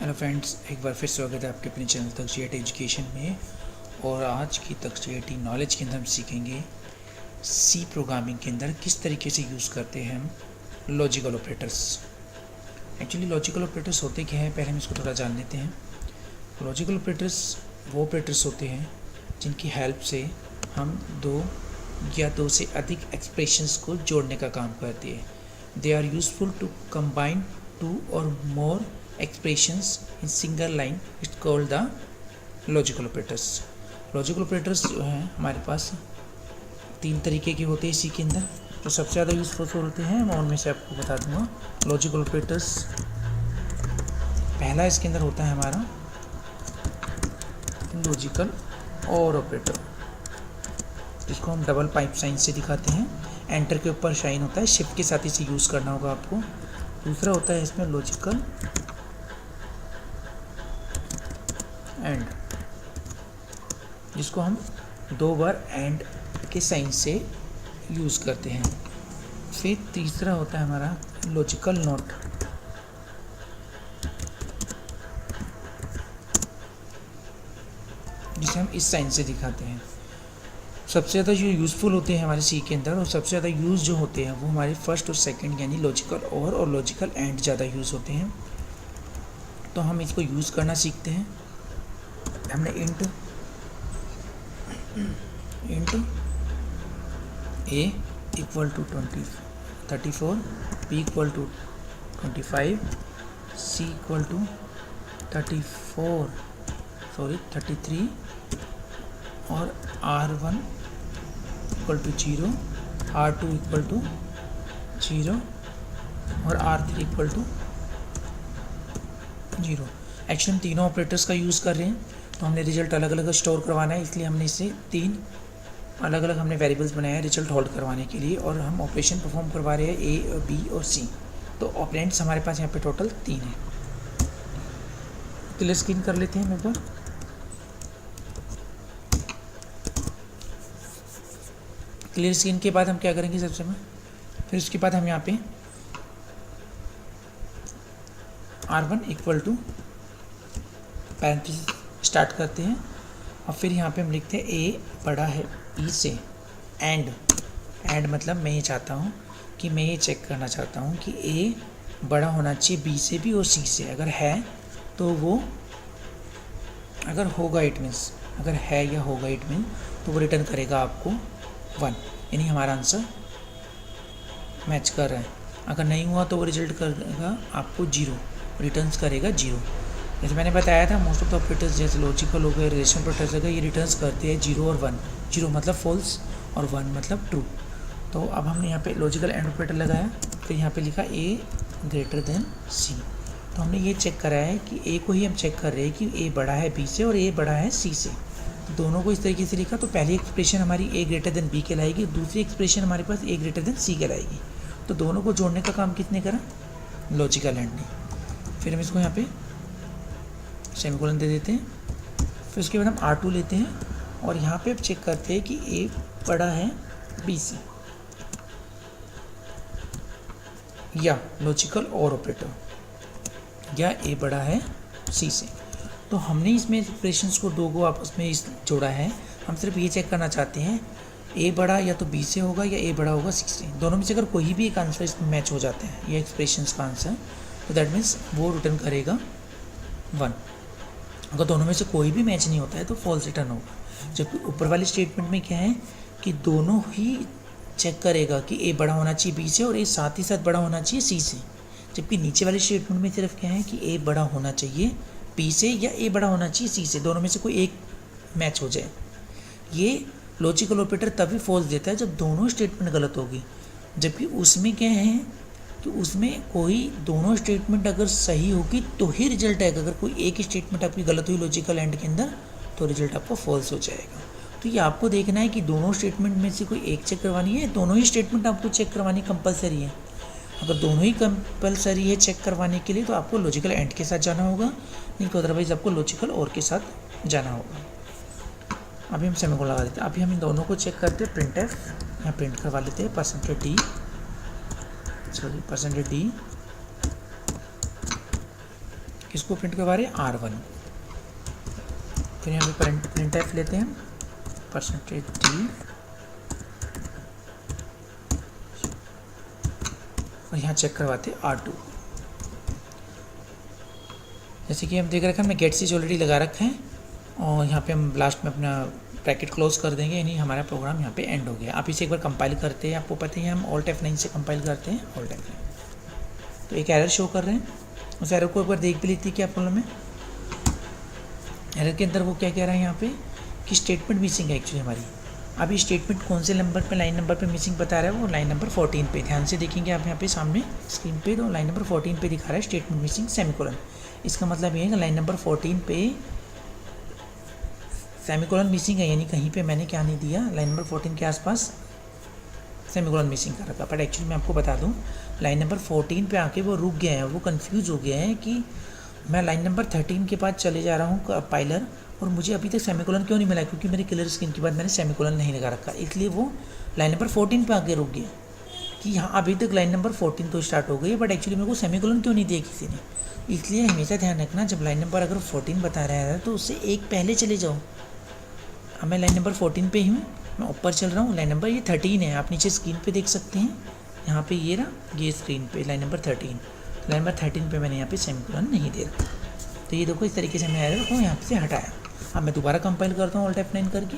Hello friends, एक बार फिर स्वागत है आपके अपने चैनल तकजीएटी एजुकेशन में। और आज की तकजीएटी नॉलेज के अंदर हम सीखेंगे सी प्रोग्रामिंग के अंदर किस तरीके से यूज़ करते हैं हम logical operators. Actually logical operators होते क्या हैं, पहले हम इसको थोड़ा जान लेते हैं। लॉजिकल ऑपरेटर्स वो ऑपरेटर्स होते हैं जिनकी हेल्प से हम दो या दो से अधिक एक्सप्रेशंस को जोड़ने का काम करते हैं। They are useful to combine two or more expressions in single line is called the logical operators। Logical operators जो हैं हमारे पास तीन तरीके के होते हैं इसी के अंदर, जो सबसे ज़्यादा यूजफुल होते हैं मैं उनमें से आपको बता दूंगा। लॉजिकल ऑपरेटर्स पहला इसके अंदर होता है हमारा लॉजिकल और ऑपरेटर, जिसको हम डबल पाइप साइन से दिखाते हैं। एंटर के ऊपर साइन होता है, शिफ्ट के साथ इसे यूज़ करना होगा आपको। दूसरा होता है इसमें लॉजिकल एंड, जिसको हम दो बार एंड के साइन से यूज़ करते हैं। फिर तीसरा होता है हमारा लॉजिकल नॉट, जिसे हम इस साइन से दिखाते हैं। सबसे ज़्यादा जो यूज़फुल होते हैं हमारे सी के अंदर, और सबसे ज़्यादा यूज़ जो होते हैं वो हमारे फर्स्ट और सेकंड यानी लॉजिकल और लॉजिकल एंड ज़्यादा यूज़ होते हैं। तो हम इसको यूज़ करना सीखते हैं। हमने int A equal to 34, B equal to 25, C equal to 33 और R1 equal to 0, R2 equal to 0 और R3 इक्वल टू 0। एक्चुअली हम तीनों ऑपरेटर्स का यूज़ कर रहे हैं, तो हमने रिजल्ट अलग अलग स्टोर करवाना है, इसलिए हमने इसे तीन अलग अलग हमने वेरिएबल्स बनाए हैं रिजल्ट होल्ड करवाने के लिए। और हम ऑपरेशन परफॉर्म करवा रहे हैं ए, बी और सी। तो ऑपरेंड्स हमारे पास यहाँ पे टोटल 3 हैं। क्लियर स्क्रीन कर लेते हैं एक बार। क्लियर स्क्रीन के बाद हम क्या करेंगे, सबसे में फिर उसके बाद हम यहाँ पे R1 equal to parenthesis start करते हैं, और फिर यहाँ पे हम लिखते हैं ए बड़ा है बी से। एंड मतलब मैं ये चाहता हूँ कि मैं ये चेक करना चाहता हूँ कि ए बड़ा होना चाहिए बी से भी और सी से। अगर है तो वो, अगर होगा इट मीन्स, अगर है या होगा इट मीन, तो वो रिटर्न करेगा आपको 1, यानी हमारा आंसर मैच कर रहा है। अगर नहीं हुआ तो वो रिजल्ट करेगा आपको 0, रिटर्न्स करेगा 0। जैसे मैंने बताया था, मोस्ट ऑफ द ऑपरेटर्स जैसे लॉजिकल हो गए, रिलेशन ऑपरेटर्स हो गए, ये रिटर्न्स करते हैं 0 और 1। 0 मतलब फॉल्स और 1 मतलब ट्रू। तो अब हमने यहाँ पे लॉजिकल एंड ऑपरेटर लगाया, फिर यहाँ पे लिखा ए ग्रेटर देन सी। तो हमने ये चेक करा है कि ए को ही हम चेक कर रहे हैं कि ए बड़ा है बी से और ए बड़ा है सी से। तो दोनों को इस तरीके से लिखा, तो पहली एक्सप्रेशन हमारी ए ग्रेटर देन बी कहलाएगी, दूसरी एक्सप्रेशन हमारे पास ए ग्रेटर देन सी कहलाएगी। तो दोनों को जोड़ने का काम किसने करा, लॉजिकल एंड ने। फिर हम इसको यहाँ पे सेमीकोलन दे देते हैं। फिर उसके बाद हम R2 लेते हैं और यहाँ पे अब चेक करते हैं कि ए बड़ा है बी से, या लॉजिकल और ऑपरेटर, या ए बड़ा है सी से। तो हमने इसमें एक्सप्रेशंस को दो को आपस में जोड़ा है। हम सिर्फ ये चेक करना चाहते हैं ए बड़ा या तो बी से होगा या ए बड़ा होगा सी से। दोनों में से अगर कोई भी एक आंसर इसमें मैच हो जाते हैं, ये एक्सप्रेशंस का आंसर, तो दैट मीन्स वो रिटर्न करेगा 1। अगर दोनों में से कोई भी मैच नहीं होता है तो फॉल्स रिटर्न होगा। जबकि ऊपर वाली स्टेटमेंट में क्या है कि दोनों ही चेक करेगा कि ए बड़ा होना चाहिए बी से और ए साथ ही साथ बड़ा होना चाहिए सी से। जबकि नीचे वाली स्टेटमेंट में सिर्फ क्या है कि ए बड़ा होना चाहिए बी से या ए बड़ा होना चाहिए सी से, दोनों में से कोई एक मैच हो जाए। ये लॉजिकल ऑपरेटर तभी फॉल्स देता है जब दोनों स्टेटमेंट गलत होगी। जबकि उसमें क्या है कि उसमें कोई दोनों स्टेटमेंट अगर सही होगी तो ही रिजल्ट आएगा। अगर कोई एक स्टेटमेंट आपकी गलत हुई लॉजिकल एंड के अंदर, तो रिजल्ट आपको फॉल्स हो जाएगा। तो ये आपको देखना है कि दोनों स्टेटमेंट में से कोई एक चेक करवानी है, दोनों ही स्टेटमेंट आपको चेक करवानी कंपलसरी है। अगर दोनों ही कंपलसरी है चेक करवाने के लिए, तो आपको लॉजिकल एंड के साथ जाना होगा, नहीं तो अदरवाइज आपको लॉजिकल और के साथ जाना होगा। अभी हम सेमीकोलन लगा देते हैं। अभी हम इन दोनों को चेक करते हैं। प्रिंट एफ यहाँ प्रिंट करवा लेते हैं, % d किसको प्रिंट करवा रहे हैं, R1। फिर यहाँ पे प्रिंट एफ लेते हैं %d और यहाँ चेक करवाते हैं R2। जैसे कि हम देख रखे हैं हमने गेट स्विच ऑलरेडी लगा रखा है और यहाँ पे हम लास्ट में अपना ब्रैकेट क्लोज कर देंगे, यानी हमारा प्रोग्राम यहाँ पे एंड हो गया। आप इसे एक बार कंपाइल करते हैं, आपको पता ही है हम Alt F9 से कंपाइल करते हैं, Alt F9। तो एक एरर शो कर रहे हैं, उस एरर को एक बार देख भी लेती है क्या प्रॉब्लम है। एरर के अंदर वो क्या कह रहा है यहाँ पे कि स्टेटमेंट मिसिंग है एक्चुअली हमारी। अब ये स्टेटमेंट कौन से नंबर पे, लाइन नंबर पे मिसिंग बता रहा है, वो लाइन नंबर 14 पे। ध्यान से देखेंगे आप यहाँ पे सामने स्क्रीन पे, तो लाइन नंबर 14 पे दिखा रहा है स्टेटमेंट मिसिंग सेमीकोलन। इसका मतलब ये है कि लाइन नंबर 14 पे सेमीकोलन मिसिंग है, यानी कहीं पे मैंने क्या नहीं दिया, लाइन नंबर 14 के आसपास सेमीकोलन मिसिंग कर रखा। बट एक्चुअली मैं आपको बता दूं, लाइन नंबर 14 पे आके वो रुक गया है, वो कंफ्यूज हो गया है कि मैं लाइन नंबर 13 के बाद चले जा रहा हूँ कंपाइलर और मुझे अभी तक सेमीकोलन क्यों नहीं मिला, क्योंकि मेरे क्लियर स्क्रीन के बाद मैंने सेमीकोलन नहीं लगा रखा, इसलिए वो लाइन नंबर 14 पे आके रुक गया कि यहाँ अभी तक लाइन नंबर 14 तो स्टार्ट हो गई है, बट एक्चुअली मेरे को सेमीकोलन क्यों नहीं दिया किसी ने। इसलिए हमेशा ध्यान रखना, जब लाइन नंबर अगर 14 बता रहा है तो उससे एक पहले चले जाओ। अब मैं लाइन नंबर 14 पे ही हूँ, मैं ऊपर चल रहा हूँ, लाइन नंबर ये 13 है, आप नीचे स्क्रीन पे देख सकते हैं, यहाँ पे ये रहा, ये स्क्रीन पे लाइन नंबर 13, लाइन नंबर 13 पे मैंने यहाँ पे सेमीकोलन नहीं दे रखा। तो ये देखो इस तरीके से मैंने एरर को यहाँ से हटाया। अब मैं दोबारा कंपाइल करता हूँ Alt F9 करके,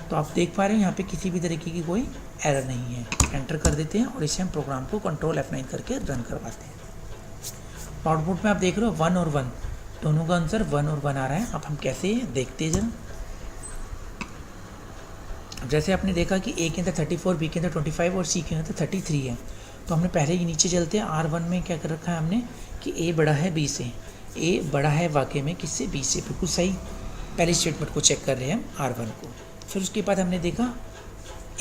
तो आप देख पा रहे हो यहाँ पे किसी भी तरीके की कोई एरर नहीं है। एंटर कर देते हैं और इसे हम प्रोग्राम को Ctrl F9 करके रन करवाते हैं। आउटपुट में आप देख रहे हो 1 और 1, दोनों का आंसर 1 और 1 आ रहा है। अब हम कैसे देखते हैं जरा। जैसे आपने देखा कि A के अंदर 34, B के अंदर 25 और C के अंदर 33 है, तो हमने पहले ही नीचे चलते हैं। R1 में क्या कर रखा है हमने कि A बड़ा है B से, A बड़ा है वाकई में किससे, B से, बिल्कुल सही। पहले स्टेटमेंट को चेक कर रहे हैं हम R1 को। फिर उसके बाद हमने देखा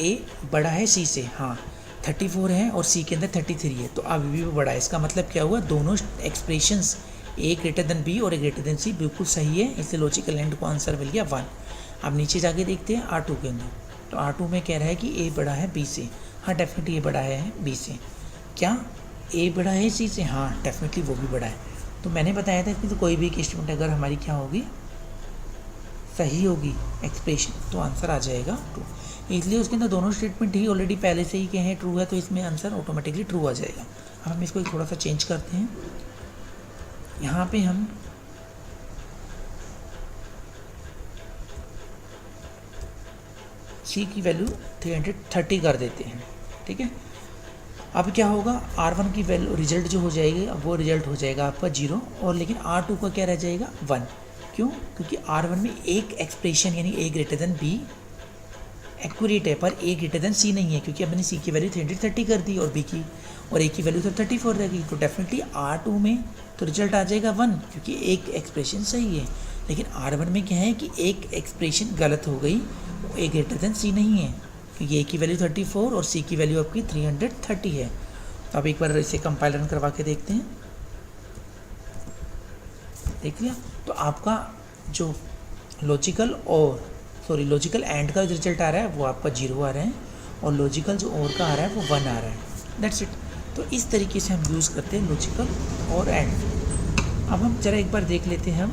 A बड़ा है C से, हाँ 34 है और C के अंदर 33 है, तो अब भी वो बड़ा है। इसका मतलब क्या हुआ, दोनों expressions A greater than B और A ग्रेटर देन C बिल्कुल सही है, इसलिए लॉजिकल एंड को आंसर मिल गया 1। अब नीचे जाके देखते हैं R2 के अंदर, तो R2 में कह रहा है कि A बड़ा है B से, हाँ डेफिनेटली A बड़ा है B से। क्या A बड़ा है C से, हाँ डेफिनेटली वो भी बड़ा है। तो मैंने बताया था कि तो कोई भी स्टेटमेंट अगर हमारी क्या होगी, सही होगी एक्सप्रेशन, तो आंसर आ जाएगा ट्रू। इसलिए उसके अंदर दोनों स्टेटमेंट ही ऑलरेडी पहले से ही के हैं ट्रू है, तो इसमें आंसर ऑटोमेटिकली ट्रू आ जाएगा। अब हम इसको थोड़ा सा चेंज करते हैं, यहाँ पे हम C की वैल्यू 330 कर देते हैं, ठीक है। अब क्या होगा, R1 की वैल्यू रिजल्ट जो हो जाएगी, अब वो रिजल्ट हो जाएगा आपका 0, और लेकिन R2 का क्या रह जाएगा 1। क्यों, क्योंकि R1 में एक एक्सप्रेशन यानी A greater than B accurate है, पर A ग्रेटर देन C नहीं है, क्योंकि अब मैंने C की वैल्यू 330 कर दी और B की और A की वैल्यू तो 34 रहेगी, तो डेफिनेटली R2 में तो रिजल्ट आ जाएगा 1, क्योंकि एक एक्सप्रेशन सही है। लेकिन R1 में क्या है कि एक एक्सप्रेशन गलत हो गई, A ग्रेटर देन C नहीं है, क्योंकि A की वैल्यू 34 और C की वैल्यू आपकी 330 है। तो अब एक बार इसे कंपाइल रन करवा के देखते हैं, देख लिया। तो आपका जो लॉजिकल एंड का रिजल्ट आ रहा है वो आपका 0 आ रहा है, और लॉजिकल जो और का आ रहा है वो 1 आ रहा है। That's it. तो इस तरीके से हम यूज़ करते हैं लॉजिकल और एंड। अब हम जरा एक बार देख लेते हैं हम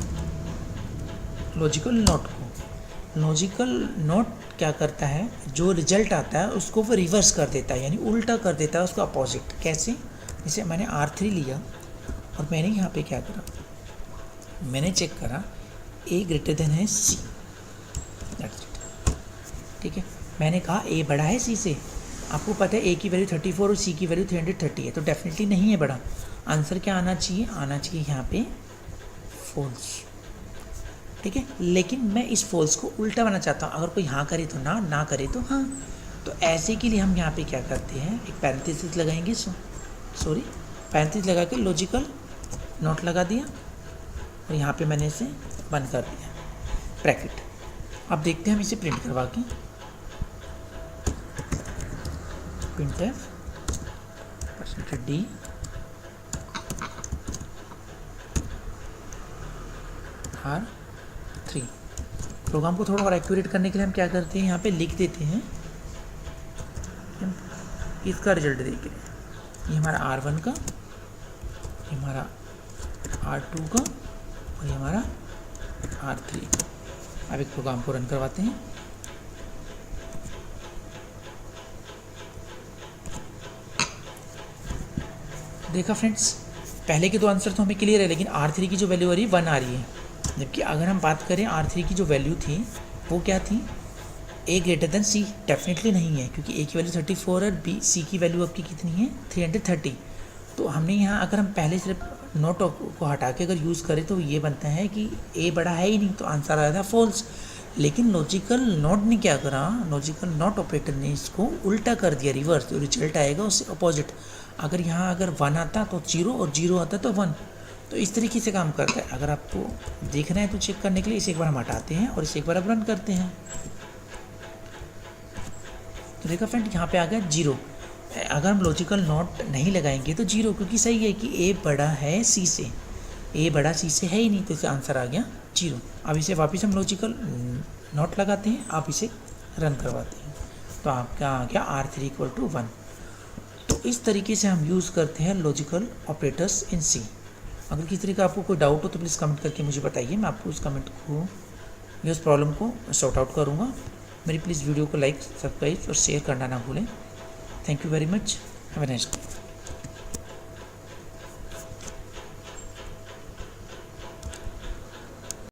लॉजिकल नॉट को। लॉजिकल नॉट क्या करता है, जो रिजल्ट आता है उसको वो रिवर्स कर देता है, यानी उल्टा कर देता है उसका अपोजिट। कैसे, जैसे मैंने R3 लिया और मैंने यहाँ पे क्या करा, मैंने चेक करा A ग्रेटर देन है C, ठीक है। मैंने कहा A बड़ा है C से, आपको पता है A की वैल्यू 34 और C की वैल्यू 330 है, तो डेफिनेटली नहीं है बड़ा। आंसर क्या आना चाहिए, आना चाहिए यहाँ पे फॉल्स, ठीक है। लेकिन मैं इस फॉल्स को उल्टा बनाना चाहता हूँ, अगर कोई हाँ करे तो ना, ना करे तो हाँ। तो ऐसे के लिए हम यहाँ पे क्या करते हैं, एक पैरेंथेसिस लगाएंगे, पैरेंथेसिस लगा के लॉजिकल नॉट लगा दिया और यहाँ पे मैंने इसे बंद कर दिया ब्रैकेट। अब देखते हैं हम इसे प्रिंट करवा के, printf %d R3। प्रोग्राम को थोड़ा और एक्यूरेट करने के लिए हम क्या करते हैं, यहाँ पे लिख देते हैं इसका रिजल्ट देख रहे, ये हमारा R1 का, ये हमारा R2 का और ये हमारा R3। अब एक प्रोग्राम को रन करवाते हैं। देखा फ्रेंड्स, पहले के दो आंसर तो हमें क्लियर है, लेकिन R3 की जो वैल्यू आ रही है 1 आ रही है। जबकि अगर हम बात करें R3 की जो वैल्यू थी वो क्या थी, A greater than C, definitely नहीं है, क्योंकि A की वैल्यू 34 है, B C की वैल्यू आपकी कितनी है 330। तो हमने यहाँ अगर हम पहले सिर्फ नॉट को हटा के अगर यूज़ करें तो ये बनता है कि A बड़ा है ही नहीं, तो आंसर आया था फॉल्स। लेकिन लॉजिकल नॉट ने क्या करा, लॉजिकल नॉट ऑपरेटर ने इसको उल्टा कर दिया, रिवर्स, जो रिजल्ट आएगा उससे अपोजिट। अगर यहाँ अगर 1 आता तो 0 और 0 आता तो 1, तो इस तरीके से काम करता है। अगर आपको देखना है तो चेक करने के लिए इसे एक बार हम हटाते हैं और इसे एक बार अब रन करते हैं। तो देखा फ्रेंड, यहाँ पे आ गया 0। अगर हम लॉजिकल नॉट नहीं लगाएंगे तो 0, क्योंकि सही है कि A बड़ा है C से, A बड़ा C से है ही नहीं, तो इसका आंसर आ गया 0। अब इसे वापस हम लॉजिकल नॉट लगाते हैं, आप इसे रन करवाते हैं, तो आपका आ गया R3 = 1। तो इस तरीके से हम यूज़ करते हैं लॉजिकल ऑपरेटर्स इन C। अगर किसी तरह का आपको कोई डाउट हो तो प्लीज़ कमेंट करके मुझे बताइए, मैं आपको उस कमेंट को या उस प्रॉब्लम को सॉर्ट आउट करूँगा। मेरी प्लीज़ वीडियो को लाइक, सब्सक्राइब और शेयर करना ना भूलें। Thank you very much, have a nice day.